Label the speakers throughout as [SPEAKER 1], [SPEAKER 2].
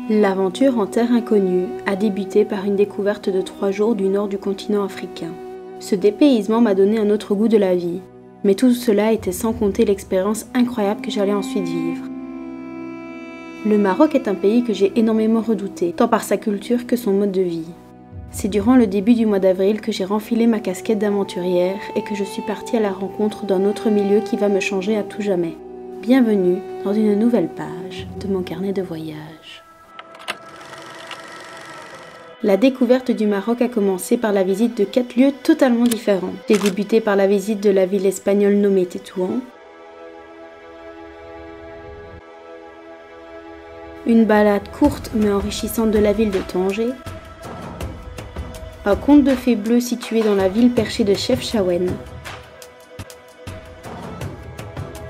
[SPEAKER 1] L'aventure en terre inconnue a débuté par une découverte de 3 jours du nord du continent africain. Ce dépaysement m'a donné un autre goût de la vie, mais tout cela était sans compter l'expérience incroyable que j'allais ensuite vivre. Le Maroc est un pays que j'ai énormément redouté, tant par sa culture que son mode de vie. C'est durant le début du mois d'avril que j'ai renfilé ma casquette d'aventurière et que je suis partie à la rencontre d'un autre milieu qui va me changer à tout jamais. Bienvenue dans une nouvelle page de mon carnet de voyage. La découverte du Maroc a commencé par la visite de 4 lieux totalement différents. J'ai débuté par la visite de la ville espagnole nommée Tétouan, une balade courte mais enrichissante de la ville de Tanger, un conte de fées bleu situé dans la ville perchée de Chefchaouen,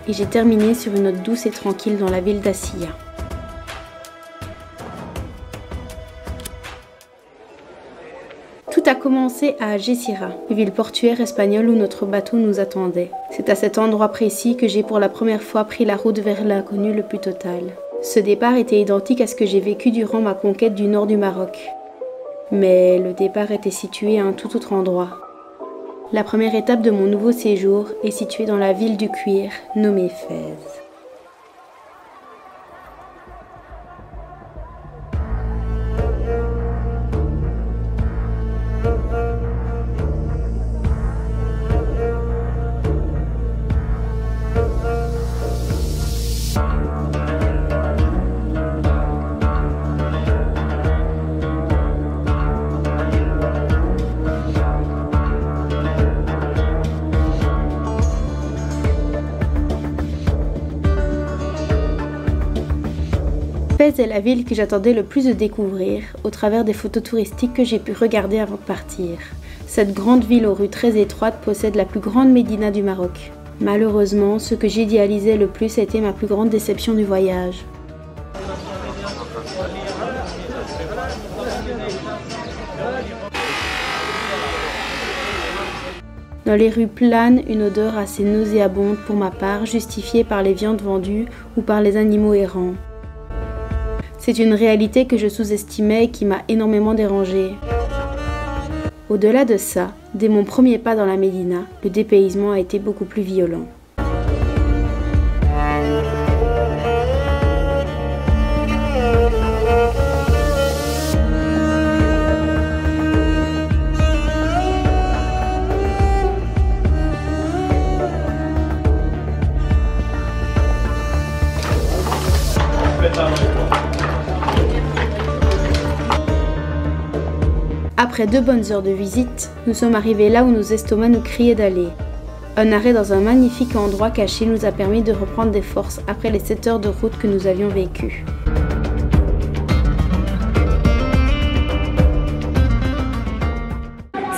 [SPEAKER 1] et j'ai terminé sur une note douce et tranquille dans la ville d'Assia. Tout a commencé à Algésiras, ville portuaire espagnole où notre bateau nous attendait. C'est à cet endroit précis que j'ai pour la première fois pris la route vers l'inconnu le plus total. Ce départ était identique à ce que j'ai vécu durant ma conquête du nord du Maroc. Mais le départ était situé à un tout autre endroit. La première étape de mon nouveau séjour est située dans la ville du cuir, nommée Fès. Fès est la ville que j'attendais le plus de découvrir au travers des photos touristiques que j'ai pu regarder avant de partir. Cette grande ville aux rues très étroites possède la plus grande médina du Maroc. Malheureusement, ce que j'idéalisais le plus a été ma plus grande déception du voyage. Dans les rues planes, une odeur assez nauséabonde pour ma part, justifiée par les viandes vendues ou par les animaux errants. C'est une réalité que je sous-estimais et qui m'a énormément dérangée. Au-delà de ça, dès mon premier pas dans la médina, le dépaysement a été beaucoup plus violent. Après 2 bonnes heures de visite, nous sommes arrivés là où nos estomacs nous criaient d'aller. Un arrêt dans un magnifique endroit caché nous a permis de reprendre des forces après les 7 heures de route que nous avions vécues.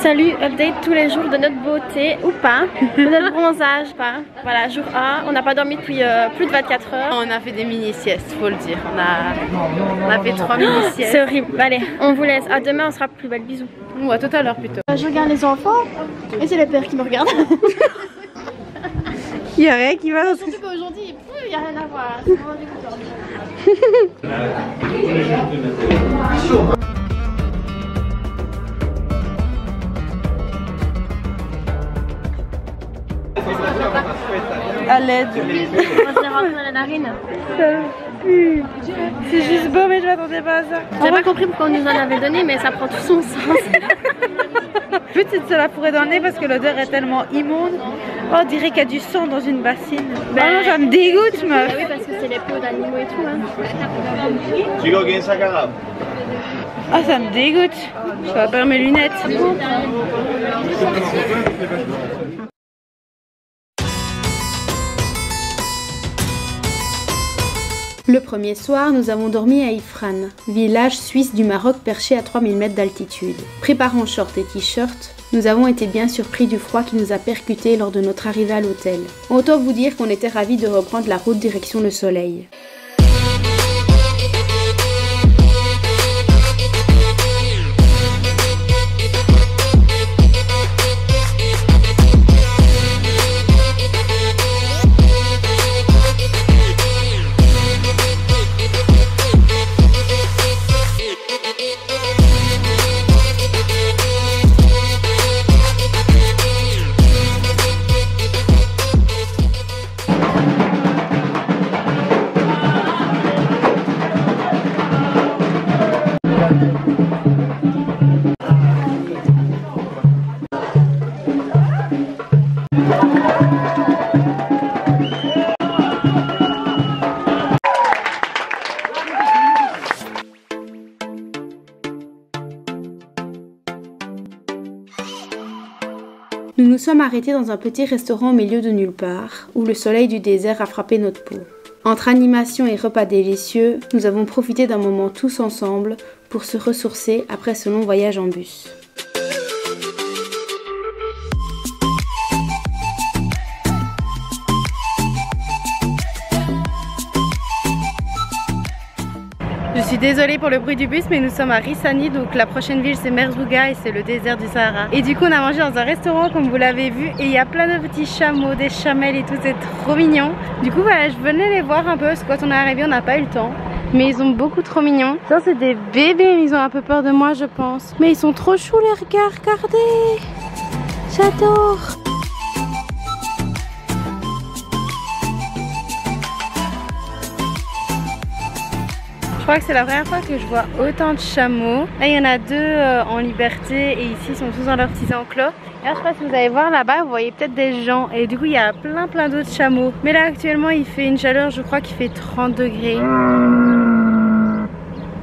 [SPEAKER 2] Salut, update tous les jours de notre beauté ou pas, de notre bronzage pas. Voilà, jour 1, on n'a pas dormi depuis plus de 24 heures.
[SPEAKER 3] On a fait des mini-siestes, faut le dire. On a fait 3 mini-siestes.
[SPEAKER 2] C'est horrible. Allez, on vous laisse. À demain, on sera plus belle. Bisous.
[SPEAKER 3] Ou à tout à l'heure plutôt.
[SPEAKER 2] Je regarde les enfants et c'est le père qui me regarde.
[SPEAKER 3] Il y a rien qui va.
[SPEAKER 2] Surtout qu'aujourd'hui, il n'y a rien à voir. C'est vraiment dégoûtant.
[SPEAKER 3] À l'aide.
[SPEAKER 2] On se les rentre dans la narine.
[SPEAKER 3] C'est juste beau, mais je m'attendais pas à ça.
[SPEAKER 2] J'ai pas compris pourquoi on nous en avait donné, mais ça prend tout son sens.
[SPEAKER 3] Petite se la pourrait dans le nez parce que l'odeur est tellement immonde. Oh, on dirait qu'il y a du sang dans une bassine.
[SPEAKER 2] Ben,
[SPEAKER 3] oh non, ça me dégoûte, meuf.
[SPEAKER 2] Oui, parce que c'est les peaux d'animaux et tout. Hein.
[SPEAKER 3] Oh, ça me dégoûte. Je vais perdre mes lunettes.
[SPEAKER 1] Le premier soir, nous avons dormi à Ifrane, village suisse du Maroc perché à 3000 mètres d'altitude. Préparant shorts et t-shirts, nous avons été bien surpris du froid qui nous a percutés lors de notre arrivée à l'hôtel. Autant vous dire qu'on était ravis de reprendre la route direction le soleil. sommes arrêtés dans un petit restaurant au milieu de nulle part, où le soleil du désert a frappé notre peau. Entre animation et repas délicieux, nous avons profité d'un moment tous ensemble pour se ressourcer après ce long voyage en bus.
[SPEAKER 3] Je suis désolée pour le bruit du bus, mais nous sommes à Rissani, donc la prochaine ville c'est Merzouga et c'est le désert du Sahara. Et du coup on a mangé dans un restaurant comme vous l'avez vu et il y a plein de petits chameaux, des chamelles et tout, c'est trop mignon. Du coup voilà, je venais les voir un peu parce que quand on est arrivé on n'a pas eu le temps. Mais ils sont beaucoup trop mignons. Ça c'est des bébés, mais ils ont un peu peur de moi je pense. Mais ils sont trop choux les regards, regardez. J'adore. Je crois que c'est la première fois que je vois autant de chameaux. Là il y en a deux en liberté et ici ils sont tous dans leurs petits enclos. Et là je sais pas si vous allez voir là-bas, vous voyez peut-être des gens et du coup il y a plein d'autres chameaux. Mais là actuellement il fait une chaleur, je crois qu'il fait 30 degrés.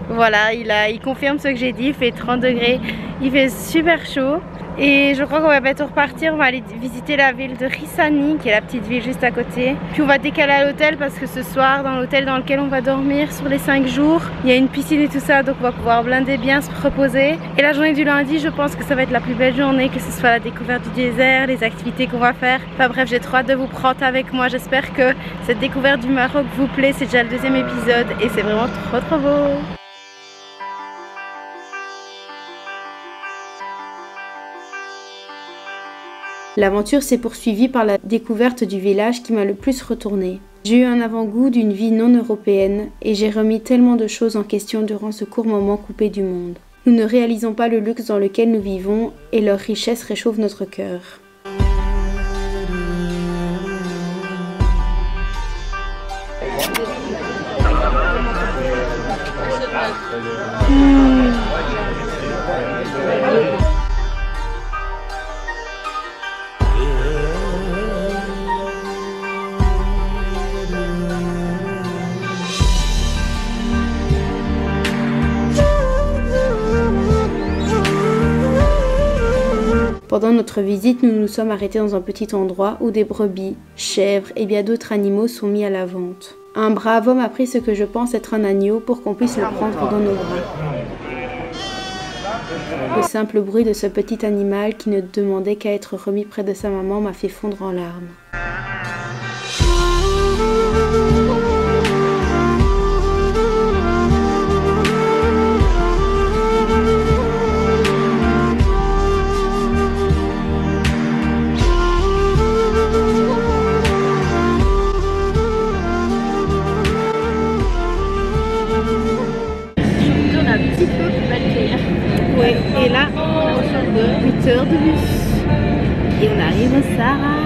[SPEAKER 3] Voilà, il confirme ce que j'ai dit, il fait 30 degrés, il fait super chaud. Et je crois qu'on va bientôt repartir, on va aller visiter la ville de Rissani, qui est la petite ville juste à côté. Puis on va décaler à l'hôtel parce que ce soir, dans l'hôtel dans lequel on va dormir sur les 5 jours, il y a une piscine et tout ça, donc on va pouvoir blinder bien, se reposer. Et la journée du lundi, je pense que ça va être la plus belle journée, que ce soit la découverte du désert, les activités qu'on va faire. Enfin bref, j'ai trop hâte de vous prendre avec moi, j'espère que cette découverte du Maroc vous plaît, c'est déjà le deuxième épisode et c'est vraiment trop beau.
[SPEAKER 1] L'aventure s'est poursuivie par la découverte du village qui m'a le plus retournée. J'ai eu un avant-goût d'une vie non européenne et j'ai remis tellement de choses en question durant ce court moment coupé du monde. Nous ne réalisons pas le luxe dans lequel nous vivons et leur richesse réchauffe notre cœur. Pendant notre visite, nous nous sommes arrêtés dans un petit endroit où des brebis, chèvres et bien d'autres animaux sont mis à la vente. Un brave homme a pris ce que je pense être un agneau pour qu'on puisse le prendre dans nos bras. Le simple bruit de ce petit animal qui ne demandait qu'à être remis près de sa maman m'a fait fondre en larmes.
[SPEAKER 3] Oui, et là on a encore 8 heures de bus et on arrive au Sahara,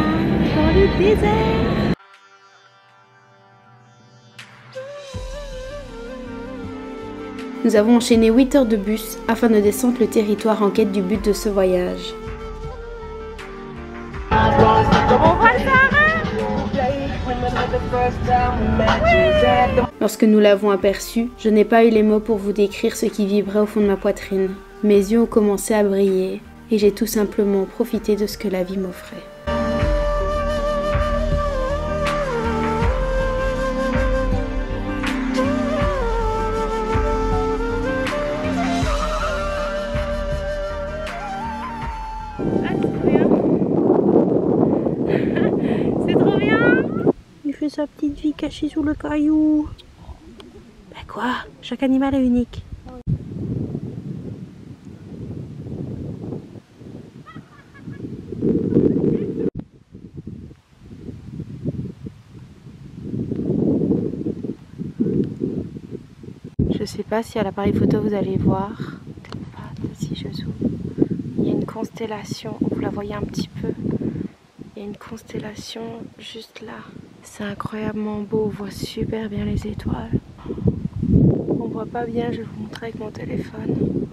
[SPEAKER 3] dans le désert.
[SPEAKER 1] Nous avons enchaîné 8 heures de bus afin de descendre le territoire en quête du but de ce voyage.
[SPEAKER 3] On voit le Sahara.
[SPEAKER 1] Lorsque nous l'avons aperçu, je n'ai pas eu les mots pour vous décrire ce qui vibrait au fond de ma poitrine. Mes yeux ont commencé à briller et j'ai tout simplement profité de ce que la vie m'offrait.
[SPEAKER 3] C'est trop bien. Il fait sa petite vie cachée sous le caillou. Ben quoi? Chaque animal est unique.
[SPEAKER 1] Je sais pas si à l'appareil photo vous allez voir. Si je zoome, il y a une constellation, vous la voyez un petit peu. Il y a une constellation juste là. C'est incroyablement beau, on voit super bien les étoiles. On voit pas bien, je vais vous montrer avec mon téléphone.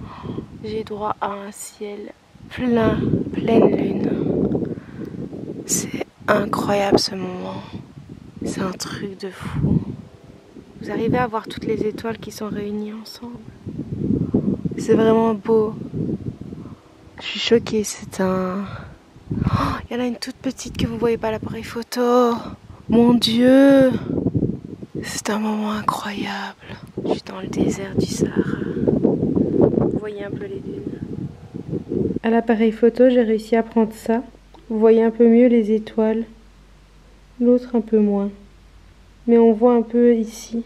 [SPEAKER 1] J'ai droit à un ciel pleine lune. C'est incroyable ce moment. C'est un truc de fou. Vous arrivez à voir toutes les étoiles qui sont réunies ensemble. C'est vraiment beau. Je suis choquée, c'est un
[SPEAKER 3] Il y en a une toute petite que vous voyez pas à l'appareil photo. Mon Dieu, c'est un moment incroyable. Je suis dans le désert du Sahara. Vous voyez un peu les dunes. À l'appareil photo, j'ai réussi à prendre ça. Vous voyez un peu mieux les étoiles. L'autre un peu moins. Mais on voit un peu ici.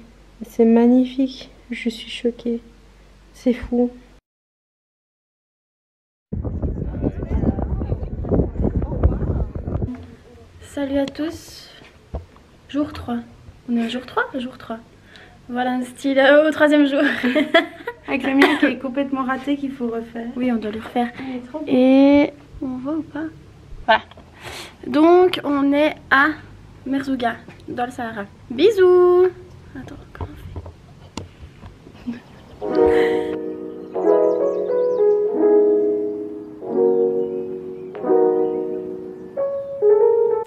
[SPEAKER 3] C'est magnifique. Je suis choquée. C'est fou.
[SPEAKER 2] Salut à tous. Jour 3. On est au jour 3 ? Jour 3. Voilà un style au 3e jour.
[SPEAKER 3] Avec le mien qui est complètement raté qu'il faut refaire.
[SPEAKER 2] Oui, on doit le refaire. Et on voit ou pas? Voilà. Donc on est à Merzouga, dans le Sahara. Bisous. Attends, comment on fait?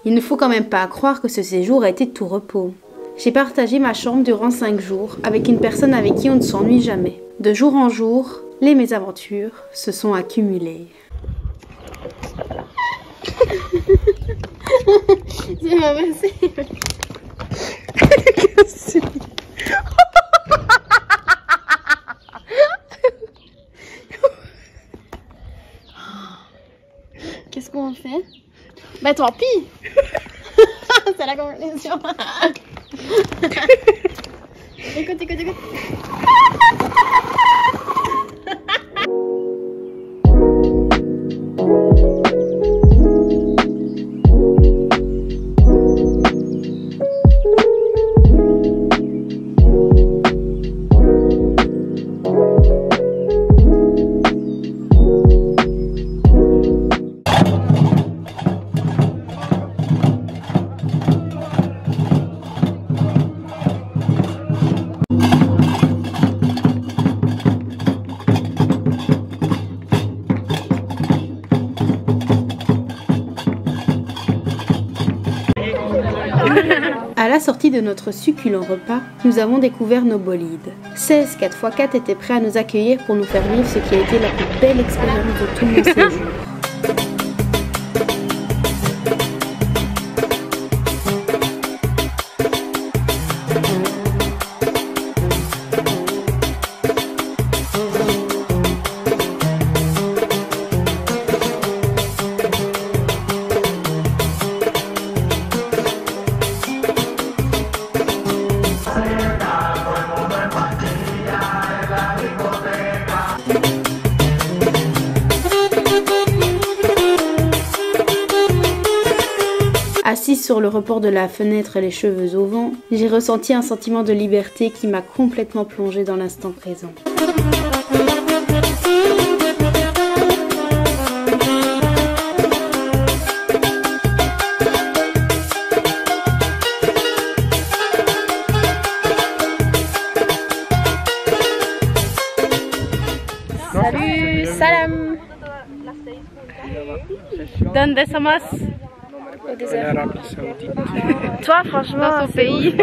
[SPEAKER 1] Il ne faut quand même pas croire que ce séjour a été de tout repos. J'ai partagé ma chambre durant 5 jours avec une personne avec qui on ne s'ennuie jamais. De jour en jour, les mésaventures se sont accumulées.
[SPEAKER 2] C'est pas possible. Qu'est-ce qu'on fait? Bah tant pis. C'est la conclusion. Écoute.
[SPEAKER 1] À la sortie de notre succulent repas, nous avons découvert nos bolides. 16 4x4 étaient prêts à nous accueillir pour nous faire vivre ce qui a été la plus belle expérience de tout mon séjour. Assise sur le rebord de la fenêtre, les cheveux au vent, j'ai ressenti un sentiment de liberté qui m'a complètement plongée dans l'instant présent.
[SPEAKER 2] Salut, salam.
[SPEAKER 3] Donde somos?
[SPEAKER 2] Au désert. Toi, franchement,
[SPEAKER 3] Dans ton pays.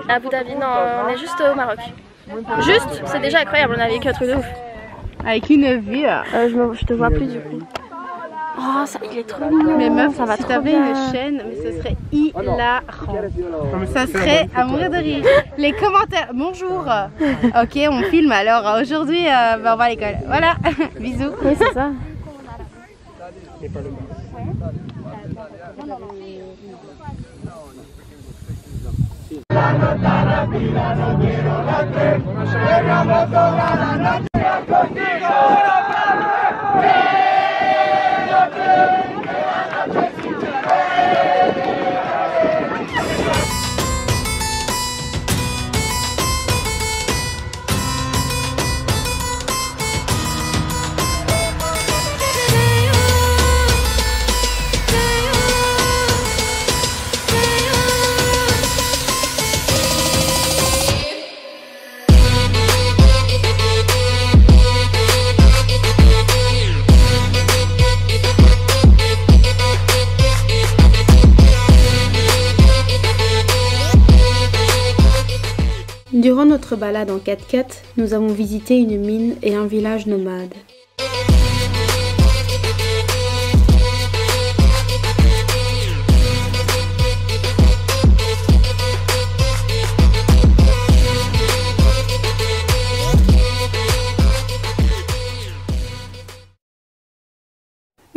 [SPEAKER 2] À Abu Dhabi, non, on est juste au Maroc. Juste, c'est déjà incroyable, on a vécu un truc de ouf.
[SPEAKER 3] Avec une vue.
[SPEAKER 2] Je te vois plus du coup. Oh, ça, il est trop mignon.
[SPEAKER 3] Mais meuf,
[SPEAKER 2] ça va
[SPEAKER 3] si
[SPEAKER 2] trop
[SPEAKER 3] t'avais
[SPEAKER 2] bien.
[SPEAKER 3] une chaîne, mais ce serait hilarant. Ça serait à mourir de rire. Les commentaires, bonjour. Ok, on filme alors. Aujourd'hui, on va à l'école. Voilà, bisous.
[SPEAKER 2] Oui, c'est ça.
[SPEAKER 1] Durant notre balade en 4x4, nous avons visité une mine et un village nomade.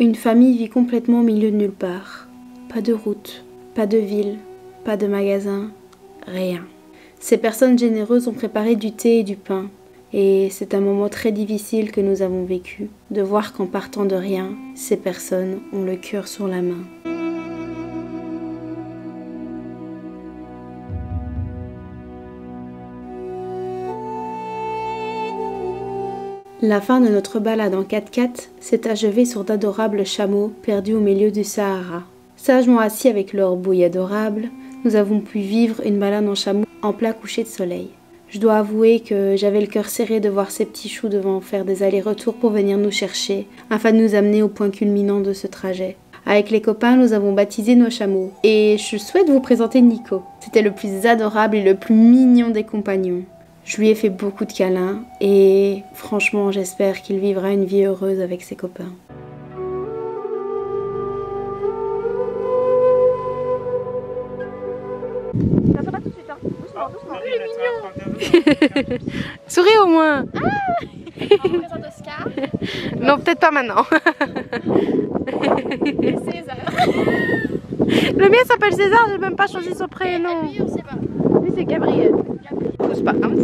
[SPEAKER 1] Une famille vit complètement au milieu de nulle part. Pas de route, pas de ville, pas de magasin, rien. Ces personnes généreuses ont préparé du thé et du pain. Et c'est un moment très difficile que nous avons vécu, de voir qu'en partant de rien, ces personnes ont le cœur sur la main. La fin de notre balade en 4x4 s'est achevée sur d'adorables chameaux perdus au milieu du Sahara. Sagement assis avec leur bouille adorable, nous avons pu vivre une balade en chameau en plein coucher de soleil. Je dois avouer que j'avais le cœur serré de voir ces petits choux devant faire des allers-retours pour venir nous chercher, afin de nous amener au point culminant de ce trajet. Avec les copains, nous avons baptisé nos chameaux. Et je souhaite vous présenter Nico. C'était le plus adorable et le plus mignon des compagnons. Je lui ai fait beaucoup de câlins et franchement, j'espère qu'il vivra une vie heureuse avec ses copains.
[SPEAKER 2] Ça va tout de suite, hein. Doucement, doucement. Il est mignon.
[SPEAKER 3] Souris au moins.
[SPEAKER 2] On présente Oscar.
[SPEAKER 3] Non, peut-être pas maintenant.
[SPEAKER 2] Et César.
[SPEAKER 3] Le mien s'appelle César, j'ai même pas changé son prénom.
[SPEAKER 2] Lui, on sait pas.
[SPEAKER 3] Lui, c'est Gabriel. C'est pas comme ça.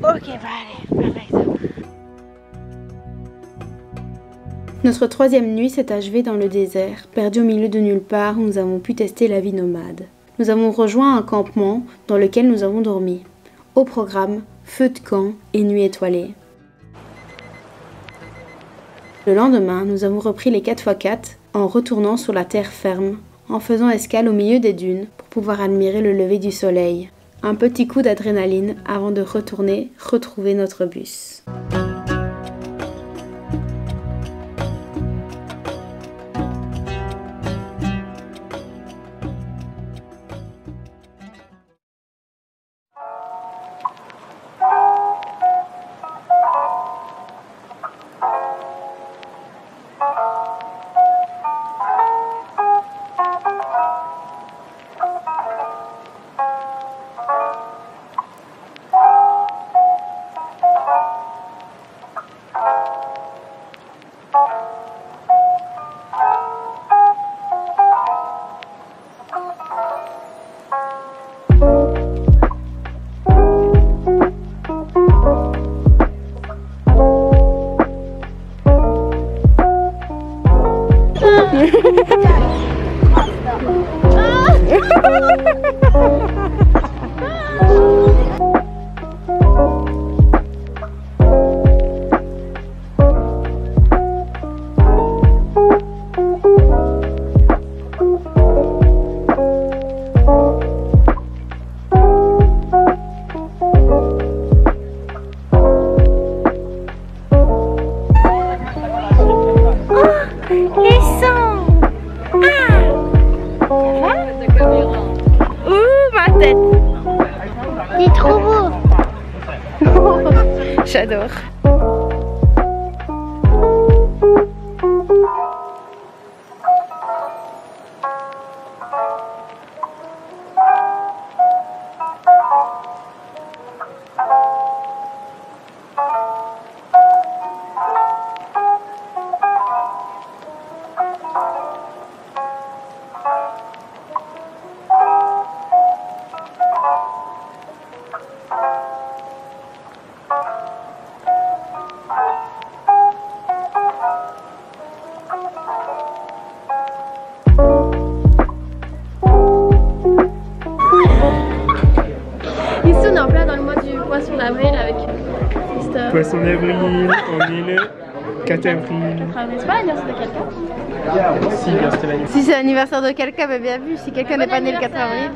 [SPEAKER 3] Ok, bah allez, perfect.
[SPEAKER 1] Notre troisième nuit s'est achevée dans le désert, perdu au milieu de nulle part où nous avons pu tester la vie nomade. Nous avons rejoint un campement dans lequel nous avons dormi. Au programme, feu de camp et nuit étoilée. Le lendemain, nous avons repris les 4x4 en retournant sur la terre ferme, en faisant escale au milieu des dunes pour pouvoir admirer le lever du soleil. Un petit coup d'adrénaline avant de retourner retrouver notre bus.
[SPEAKER 3] J'adore.
[SPEAKER 2] poisson d'avril avec Christophe.
[SPEAKER 4] Poisson d'avril, on est le 4 avril.
[SPEAKER 2] C'est pas l'anniversaire de quelqu'un?
[SPEAKER 4] Si, bien c'était l'anniversaire.
[SPEAKER 3] Si c'est l'anniversaire de quelqu'un, bah bien vu, si quelqu'un n'est pas né le 4 avril.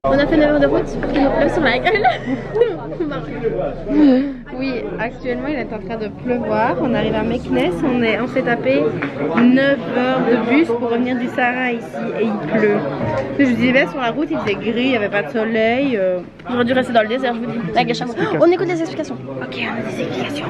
[SPEAKER 2] On a fait 9 heures de route pour qu'il nous pleuve sur la gueule.
[SPEAKER 3] Oui, actuellement il est en train de pleuvoir. On arrive à Meknès, on s'est tapé 9 heures de bus pour revenir du Sahara ici et il pleut. Je vous disais, sur la route il faisait gris, il n'y avait pas de soleil.
[SPEAKER 2] J'aurais dû rester dans le désert, je vous dis. Avec les chameaux. On écoute les explications.
[SPEAKER 3] Ok, on a des explications.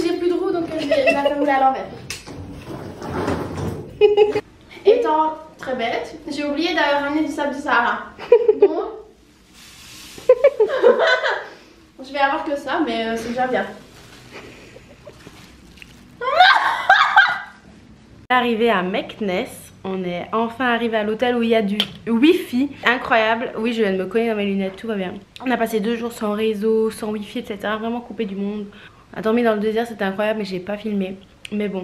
[SPEAKER 2] j'ai plus de roues donc je vais la faire rouler à l'envers. Étant très bête, j'ai oublié d'aller ramener du sable du Sahara. Donc, je vais avoir que ça, mais c'est déjà bien.
[SPEAKER 3] Arrivé à Meknes, on est enfin arrivé à l'hôtel où il y a du wifi incroyable. Oui, je viens de me cogner dans mes lunettes, tout va bien. On a passé 2 jours sans réseau, sans wifi, etc. Vraiment coupé du monde. On a dormi dans le désert, c'était incroyable, mais j'ai pas filmé. Mais bon.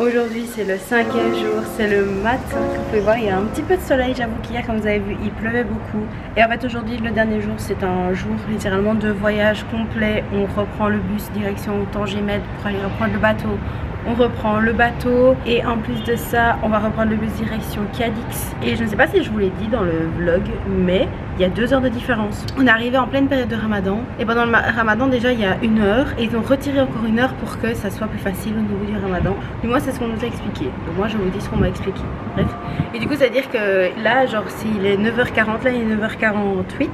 [SPEAKER 3] Aujourd'hui c'est le 5e jour, c'est le matin. Comme vous pouvez voir, il y a un petit peu de soleil. J'avoue qu'hier, comme vous avez vu, il pleuvait beaucoup. Et en fait aujourd'hui, le dernier jour, c'est un jour littéralement de voyage complet. On reprend le bus direction Tanger-Med pour aller reprendre le bateau. On reprend le bateau et en plus de ça, on va reprendre le bus direction Cadix. Et je ne sais pas si je vous l'ai dit dans le vlog, mais il y a 2 heures de différence. On est arrivé en pleine période de Ramadan et pendant le Ramadan déjà il y a 1 heure et ils ont retiré encore 1 heure pour que ça soit plus facile au niveau du Ramadan. Du moins c'est ce qu'on nous a expliqué. Donc moi je vous dis ce qu'on m'a expliqué. Bref. Et du coup ça veut dire que là genre s'il est 9h40, là il est 9h48,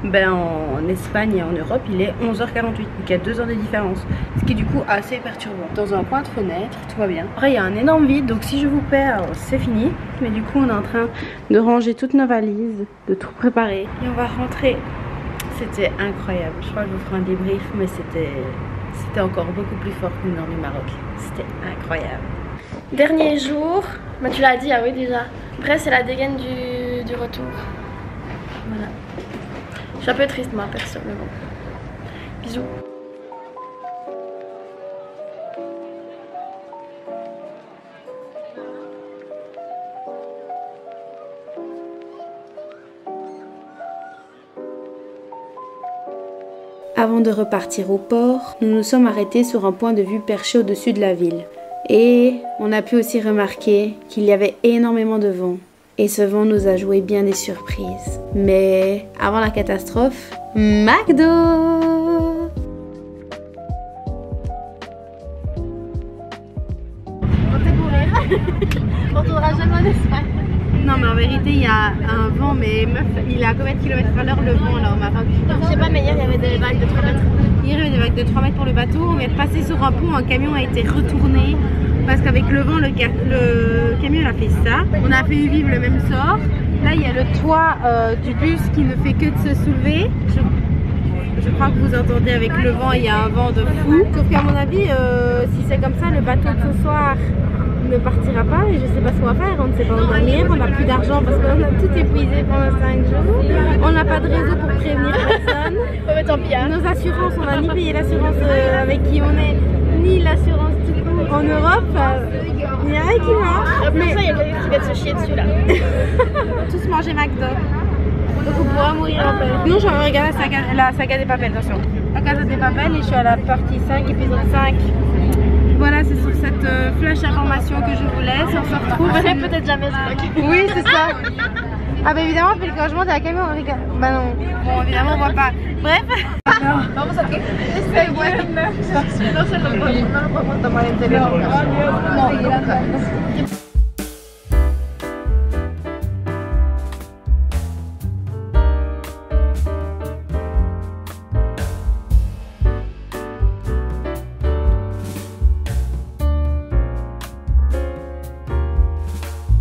[SPEAKER 3] ben en Espagne et en Europe il est 11h48. Donc il y a 2 heures de différence. Ce qui est du coup assez perturbant. Dans un coin de fenêtre, tout va bien. Après il y a un énorme vide donc si je vous perds c'est fini. Mais du coup on est en train de ranger toutes nos valises, de tout préparer. Et on va rentrer. C'était incroyable. Je crois que je vous ferai un débrief, mais c'était encore beaucoup plus fort que le nord du Maroc. C'était incroyable.
[SPEAKER 2] Dernier jour, bah tu l'as dit, ah oui déjà. Après c'est la dégaine du retour. Voilà. Je suis un peu triste moi perso, mais bon. Bisous.
[SPEAKER 1] Avant de repartir au port, nous nous sommes arrêtés sur un point de vue perché au-dessus de la ville. Et on a pu aussi remarquer qu'il y avait énormément de vent. Et ce vent nous a joué bien des surprises. Mais avant la catastrophe, McDo!
[SPEAKER 2] On retournera jamais en Espagne.
[SPEAKER 3] Non mais en vérité il y a un vent, mais meuf il est à combien de kilomètres à l'heure le vent là au Maroc?
[SPEAKER 2] Je sais pas, mais hier il y avait des vagues de 3 mètres.
[SPEAKER 3] Hier il y avait des vagues de 3 mètres pour le bateau. On vient de passer sur un pont, un camion a été retourné parce qu'avec le vent le camion a fait ça. On a fait vivre le même sort. Là il y a le toit du bus qui ne fait que de se soulever. Je crois que vous entendez avec le vent, il y a un vent de fou. Sauf qu'à mon avis si c'est comme ça, le bateau de ce soir ne partira pas et je sais pas ce qu'on va faire, on ne sait pas où dormir, on n'a plus d'argent parce qu'on a tout épuisé pendant 5 jours, on n'a pas de réseau pour prévenir personne.
[SPEAKER 2] Ouais, tant pis, hein.
[SPEAKER 3] Nos assurances, on n'a ni payé l'assurance avec qui on est, ni l'assurance tout court en Europe, il n'y a rien qui marche.
[SPEAKER 2] Mais ça, il y a quelqu'un qui vient de se chier dessus là.
[SPEAKER 3] Tous manger McDo. Donc on pourra mourir en paix. Nous, je regarde la saga des Papel, attention. La Casa des Papel et je suis à la partie 5, épisode 5. Voilà, c'est sur cette flash information que je vous laisse. On se retrouve.
[SPEAKER 2] On verrait peut-être jamais ce vlog.
[SPEAKER 3] Oui, c'est ça. Ah bah évidemment, puis quand je monte à la caméra, on regarde. Bah non. Bon, évidemment, on voit pas. Bref.
[SPEAKER 2] Vamos a que este bueno. No se lo puedo tomar en teléfono. No.